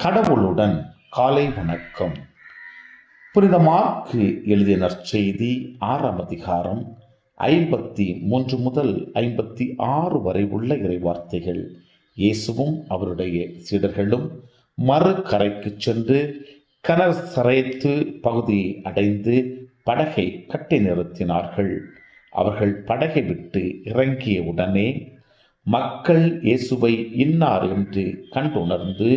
கடவுளுடன் காலை வணக்கம். புனித மார்க்கு எழுதிய நற்செய்தி 6ஆம் அதிகாரம் 53 முதல் 56 வரை உள்ள இறைவார்த்தைகள். இயேசுவும் அவருடைய சீடர்களும் மறுகரைக்கு சென்று கனசரேத்து பகுதியை அடைந்து படகை கட்டி நிறுத்தினார்கள். அவர்கள் படகை விட்டு இறங்கிய உடனே மக்கள் இயேசுவை இன்னார் என்று கண்டுணர்ந்து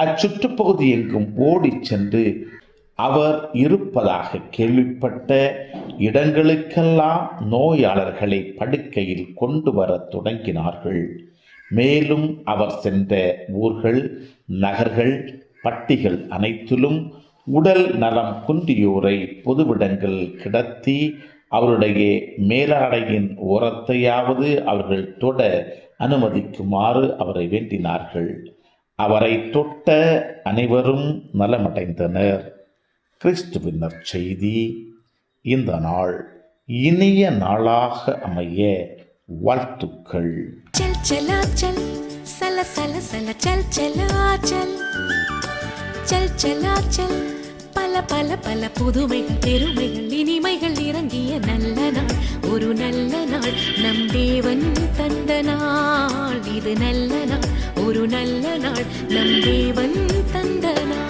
அச்சுற்றுப்பகுதி எங்கும் ஓடிச் சென்று அவர் இருப்பதாக கேள்விப்பட்ட இடங்களுக்கெல்லாம் நோயாளர்களை படுக்கையில் கொண்டு வர தொடங்கினார்கள். மேலும் அவர் சென்ற ஊர்கள், நகர்கள், பட்டிகள் அனைத்திலும் உடல் நலம் குன்றியோரை பொதுவிடங்கள் கிடத்தி அவருடைய மேலாடையின் ஓரத்தையாவது அவர்கள் தொட அனுமதிக்குமாறு அவரை வேண்டினார்கள். அவரை தொட்ட அனைவரும் நலமடைந்தனர். கிறிஸ்துவின் நற்செய்தி. இந்த நாள் இனிய நாளாக அமைய வாழ்த்துக்கள். பல பல பல புதுமைகள், பெருமைகள், இனிமைகள் இறங்கிய நல்ல நாள், ஒரு நல்ல நாள், நம் தேவன் தந்த நாள். இது நல்ல நாள், ஒரு நல்ல நாள், நம் தேவன் தந்த நாள்.